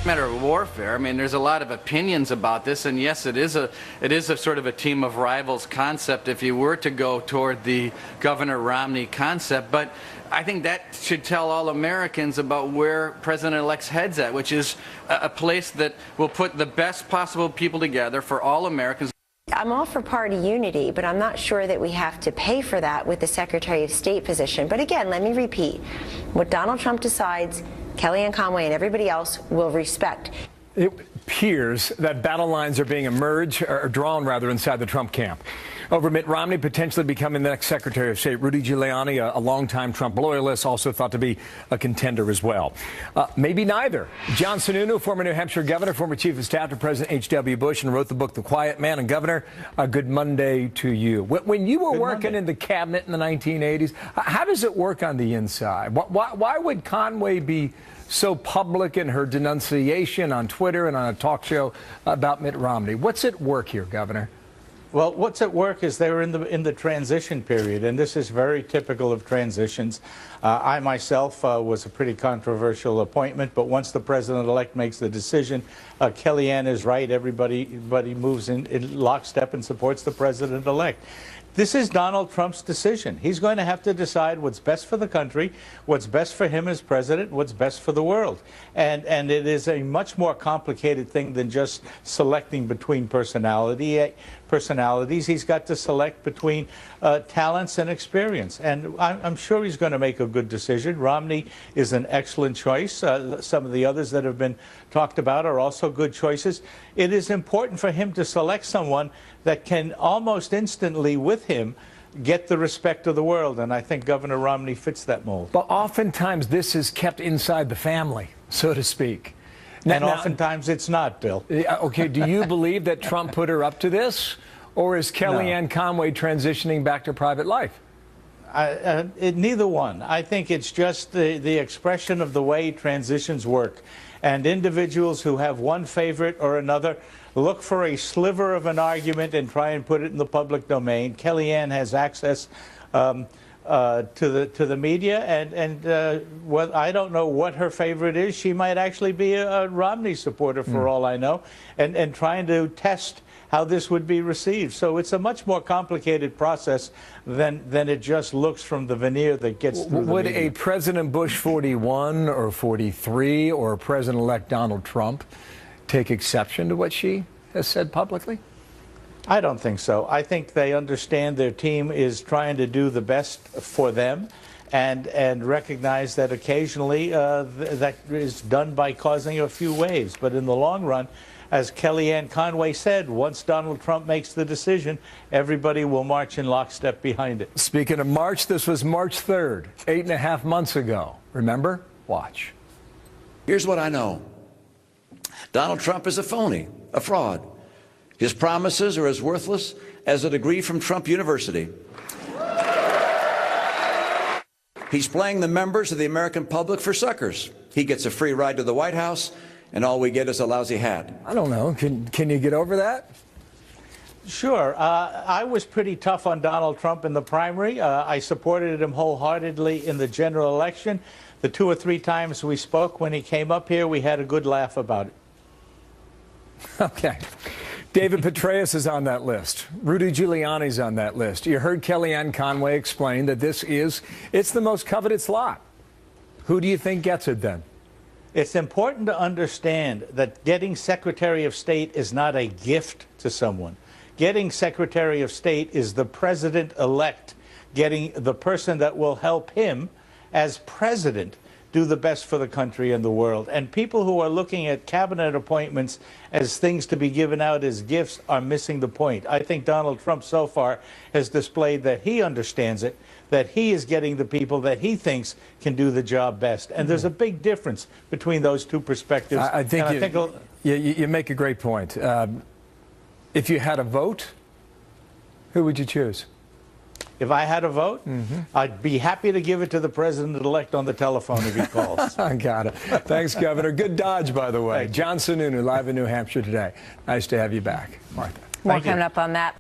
Matter of warfare. I mean, there's a lot of opinions about this, and yes, it is a sort of a team of rivals concept if you were to go toward the Governor Romney concept. But I think that should tell all Americans about where President-elect's head's at, which is a place that will put the best possible people together for all Americans. I'm all for party unity, but I'm not sure that we have to pay for that with the Secretary of State position. But again, let me repeat, what Donald Trump decides, Kellyanne Conway and everybody else will respect. It appears that battle lines are being drawn inside the Trump camp over Mitt Romney potentially becoming the next Secretary of State. Rudy Giuliani, a longtime Trump loyalist, also thought to be a contender as well. Maybe neither. John Sununu, former New Hampshire governor, former chief of staff to President H.W. Bush, and wrote the book The Quiet Man. And Governor, good Monday to you. When you were working in the cabinet in the 1980s, how does it work on the inside? Why would Conway be so public in her denunciation on Twitter and on a talk show about Mitt Romney? What's at work here, Governor? Well, what's at work is they're in the transition period, and this is very typical of transitions. I myself was a pretty controversial appointment, but once the president-elect makes the decision, Kellyanne is right. Everybody moves in lockstep and supports the president-elect. This is Donald Trump's decision. He's going to have to decide what's best for the country, what's best for him as president, what's best for the world. And it is a much more complicated thing than just selecting between personalities. He's got to select between talents and experience. And I'm sure he's going to make a good decision. Romney is an excellent choice. Some of the others that have been talked about are also good choices. It is important for him to select someone that can almost instantly with him get the respect of the world, and I think Governor Romney fits that mold. But oftentimes this is kept inside the family, so to speak. And oftentimes it's not, Bill. Okay, do you believe that Trump put her up to this, or is Kellyanne Conway transitioning back to private life? Neither one. I think it's just the expression of the way transitions work. And individuals who have one favorite or another look for a sliver of an argument and try and put it in the public domain. Kellyanne has access to the media, and well, I don't know what her favorite is. She might actually be a Romney supporter for all I know, and trying to test how this would be received. So it's a much more complicated process than it just looks from the veneer that gets through the Would media. a President Bush 41 or 43 or President-elect Donald Trump take exception to what she has said publicly? I don't think so. I think they understand their team is trying to do the best for them, and recognize that occasionally that is done by causing a few waves. But in the long run, as Kellyanne Conway said, once Donald Trump makes the decision, everybody will march in lockstep behind it. Speaking of March, this was March 3rd, 8.5 months ago. Remember? Watch. Here's what I know. Donald Trump is a phony, a fraud. His promises are as worthless as a degree from Trump University. He's playing the members of the American public for suckers. He gets a free ride to the White House, and all we get is a lousy hat. I don't know. Can you get over that? Sure. I was pretty tough on Donald Trump in the primary. I supported him wholeheartedly in the general election. The 2 or 3 times we spoke when he came up here, we had a good laugh about it. Okay. David Petraeus is on that list. Rudy Giuliani's on that list. You heard Kellyanne Conway explain that it's the most coveted slot. Who do you think gets it then? It's important to understand that getting Secretary of State is not a gift to someone. Getting Secretary of State is the president-elect getting the person that will help him as president do the best for the country and the world. And people who are looking at cabinet appointments as things to be given out as gifts are missing the point. I think Donald Trump so far has displayed that he understands it, that he is getting the people that he thinks can do the job best. And there's a big difference between those two perspectives. I think you make a great point. If you had a vote, who would you choose? If I had a vote, I'd be happy to give it to the president-elect on the telephone if he calls. I got it. Thanks, Governor. Good dodge, by the way. John Sununu, live in New Hampshire today. Nice to have you back. Martha. More coming up on that.